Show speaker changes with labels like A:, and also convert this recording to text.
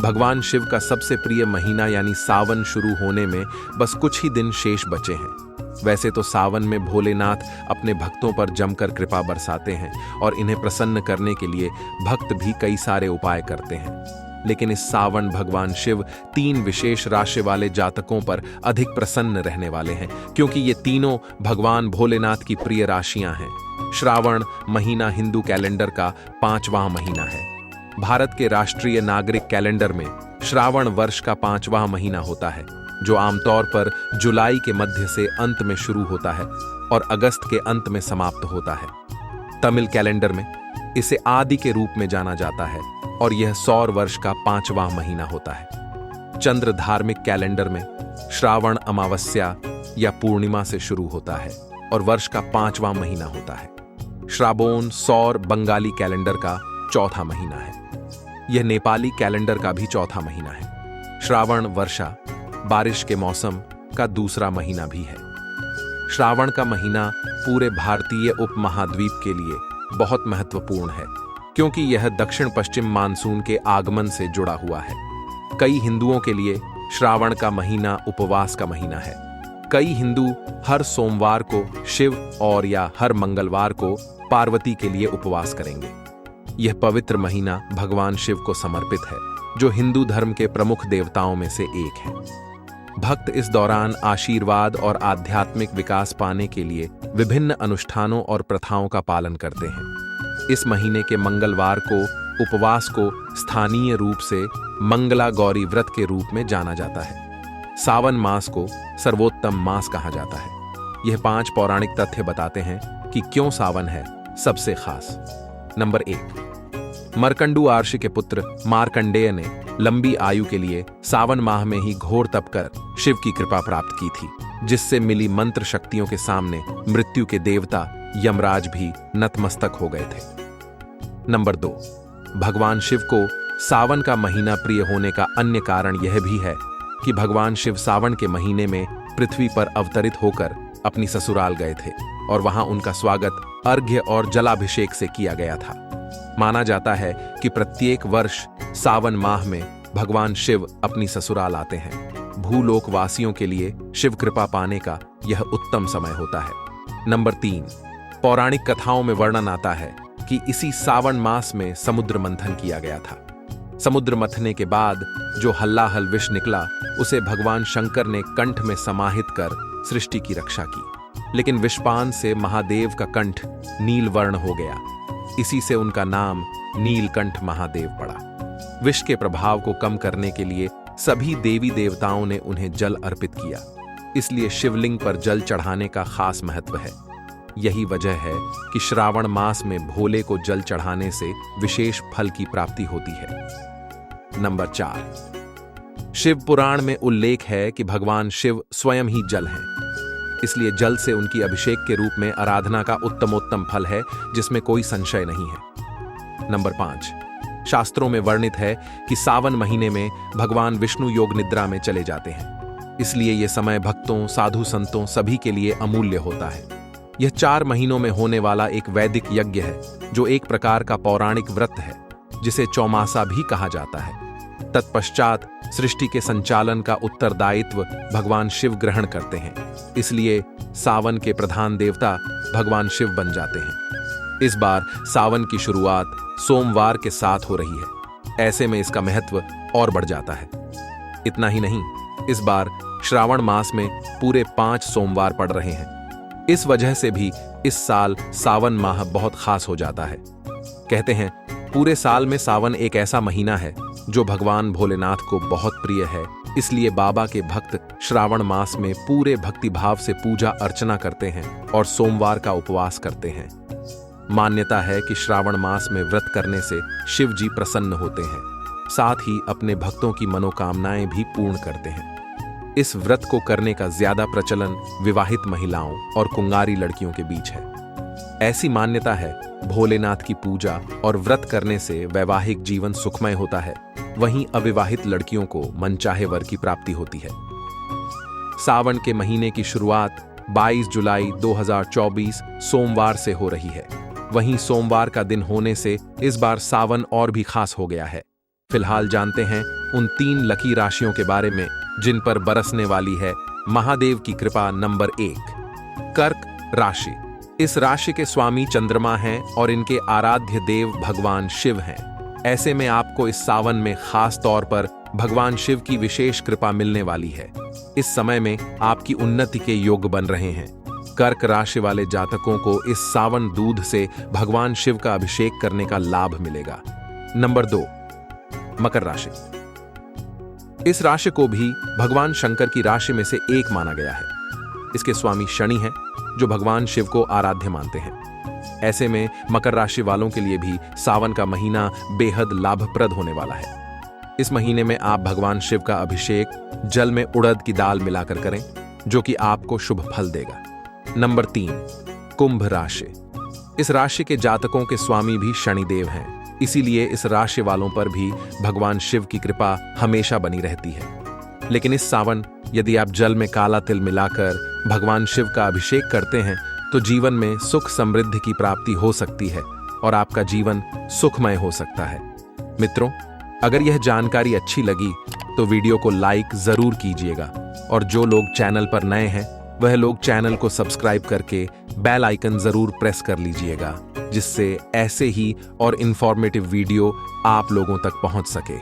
A: भगवान शिव का सबसे प्रिय महीना यानी सावन शुरू होने में बस कुछ ही दिन शेष बचे हैं। वैसे तो सावन में भोलेनाथ अपने भक्तों पर जमकर कृपा बरसाते हैं और इन्हें प्रसन्न करने के लिए भक्त भी कई सारे उपाय करते हैं। लेकिन इस सावन भगवान शिव 3 विशेष राशि वाले जातकों पर अधिक प्रसन्न रहने वाले हैं, क्योंकि ये तीनों भगवान भोलेनाथ की प्रिय राशियां हैं। श्रावण महीना हिंदू कैलेंडर का 5वां महीना है। भारत के राष्ट्रीय नागरिक कैलेंडर में श्रावण वर्ष का 5वां महीना होता है, जो आमतौर पर जुलाई के मध्य से अंत में शुरू होता है और अगस्त के अंत में समाप्त होता है। तमिल कैलेंडर में इसे आदि के रूप में जाना जाता है और यह सौर वर्ष का 5वां महीना होता है। चंद्र धार्मिक कैलेंडर में श्रावण अमावस्या या पूर्णिमा से शुरू होता है और वर्ष का 5वां महीना होता है। श्राबोन सौर बंगाली कैलेंडर का 4था महीना है। यह नेपाली कैलेंडर का भी 4था महीना है। श्रावण वर्षा बारिश के मौसम का दूसरा महीना भी है। श्रावण का महीना पूरे भारतीय उपमहाद्वीप के लिए बहुत महत्वपूर्ण है, क्योंकि यह दक्षिण पश्चिम मानसून के आगमन से जुड़ा हुआ है। कई हिंदुओं के लिए श्रावण का महीना उपवास का महीना है। कई हिंदू हर सोमवार को शिव और या हर मंगलवार को पार्वती के लिए उपवास करेंगे। यह पवित्र महीना भगवान शिव को समर्पित है, जो हिंदू धर्म के प्रमुख देवताओं में से एक हैं। भक्त इस दौरान आशीर्वाद और आध्यात्मिक विकास पाने के लिए विभिन्न अनुष्ठानों और प्रथाओं का पालन करते हैं। इस महीने के मंगलवार को उपवास को स्थानीय रूप से मंगला गौरी व्रत के रूप में जाना जाता है। सावन मास को सर्वोत्तम मास कहा जाता है। यह 5 पौराणिक तथ्य बताते हैं कि क्यों सावन है सबसे खास। नंबर 1, मरकंडू आर्षि के पुत्र मार्कंडेय ने लंबी आयु के लिए सावन माह में ही घोर तप कर शिव की कृपा प्राप्त की थी, जिससे मिली मंत्र शक्तियों के सामने मृत्यु के देवता यमराज भी नतमस्तक हो गए थे। नंबर 2, भगवान शिव को सावन का महीना प्रिय होने का अन्य कारण यह भी है कि भगवान शिव सावन के महीने में पृथ्वी पर अवतरित होकर अपनी ससुराल गए थे और वहां उनका स्वागत अर्घ्य और जलाभिषेक से किया गया था। माना जाता है कि प्रत्येक वर्ष सावन माह में भगवान शिव अपनी ससुराल आते हैं। भूलोक वासियों के लिए शिव कृपा पाने का यह उत्तम समय होता है। नंबर 3, पौराणिक कथाओं में वर्णन आता है कि इसी सावन मास में समुद्र मंथन किया गया था। समुद्र मंथने के बाद जो हल्लाहल विष निकला, उसे भगवान शंकर ने कंठ में समाहित कर सृष्टि की रक्षा की। लेकिन विषपान से महादेव का कंठ नीलवर्ण हो गया। इसी से उनका नाम नीलकंठ महादेव पड़ा। विष के प्रभाव को कम करने के लिए सभी देवी देवताओं ने उन्हें जल अर्पित किया। इसलिए शिवलिंग पर जल चढ़ाने का खास महत्व है। यही वजह है कि श्रावण मास में भोले को जल चढ़ाने से विशेष फल की प्राप्ति होती है। नंबर 4, शिव पुराण में उल्लेख है कि भगवान शिव स्वयं ही जल हैं। इसलिए जल से उनकी अभिषेक के रूप में आराधना का उत्तमोत्तम फल है, जिसमें कोई संशय नहीं है। नंबर 5, शास्त्रों में वर्णित है कि सावन महीने में भगवान विष्णु योग निद्रा में चले जाते हैं। इसलिए यह समय भक्तों, साधु संतों सभी के लिए अमूल्य होता है। यह 4 महीनों में होने वाला एक वैदिक यज्ञ है, जो एक प्रकार का पौराणिक व्रत है, जिसे चौमासा भी कहा जाता है। तत्पश्चात सृष्टि के संचालन का उत्तरदायित्व भगवान शिव ग्रहण करते हैं। इसलिए सावन के प्रधान देवता भगवान शिव बन जाते हैं। इस बार सावन की शुरुआत सोमवार के साथ हो रही है। ऐसे में इसका महत्व और बढ़ जाता है। इतना ही नहीं, इस बार श्रावण मास में पूरे 5 सोमवार पड़ रहे हैं। इस वजह से भी इस साल सावन माह बहुत खास हो जाता है। कहते हैं पूरे साल में सावन एक ऐसा महीना है जो भगवान भोलेनाथ को बहुत प्रिय है। इसलिए बाबा के भक्त श्रावण मास में पूरे भक्तिभाव से पूजा अर्चना करते हैं और सोमवार का उपवास करते हैं। मान्यता है कि श्रावण मास में व्रत करने से शिव जी प्रसन्न होते हैं, साथ ही अपने भक्तों की मनोकामनाएं भी पूर्ण करते हैं। इस व्रत को करने का ज्यादा प्रचलन विवाहित महिलाओं और कुंवारी लड़कियों के बीच है। ऐसी मान्यता है भोलेनाथ की पूजा और व्रत करने से वैवाहिक जीवन सुखमय होता है। वहीं अविवाहित लड़कियों को मनचाहे वर की प्राप्ति होती है। सावन के महीने की शुरुआत 22 जुलाई 2024 सोमवार से हो रही है। वहीं सोमवार का दिन होने से इस बार सावन और भी खास हो गया है। फिलहाल जानते हैं उन 3 लकी राशियों के बारे में जिन पर बरसने वाली है महादेव की कृपा। नंबर 1, कर्क राशि। इस राशि के स्वामी चंद्रमा हैं और इनके आराध्य देव भगवान शिव हैं। ऐसे में आपको इस सावन में खास तौर पर भगवान शिव की विशेष कृपा मिलने वाली है। इस समय में आपकी उन्नति के योग बन रहे हैं। कर्क राशि वाले जातकों को इस सावन दूध से भगवान शिव का अभिषेक करने का लाभ मिलेगा। नंबर 2, मकर राशि। इस राशि को भी भगवान शंकर की राशि में से एक माना गया है। इसके स्वामी शनि हैं, जो भगवान शिव को आराध्य मानते हैं। ऐसे में मकर राशि वालों के लिए भी सावन का महीना बेहद लाभप्रद होने वाला है। इस महीने में आप भगवान शिव का अभिषेक जल में उड़द की दाल मिलाकर करें, जो कि आपको शुभ फल देगा। नंबर 3, कुंभ राशि। इस राशि के जातकों के स्वामी भी शनिदेव हैं, इसीलिए इस राशि वालों पर भी भगवान शिव की कृपा हमेशा बनी रहती है। लेकिन इस सावन यदि आप जल में काला तिल मिलाकर भगवान शिव का अभिषेक करते हैं तो जीवन में सुख समृद्धि की प्राप्ति हो सकती है और आपका जीवन सुखमय हो सकता है। मित्रों, अगर यह जानकारी अच्छी लगी तो वीडियो को लाइक जरूर कीजिएगा और जो लोग चैनल पर नए हैं वह लोग चैनल को सब्सक्राइब करके बेल आइकन जरूर प्रेस कर लीजिएगा, जिससे ऐसे ही और इंफॉर्मेटिव वीडियो आप लोगों तक पहुंच सके।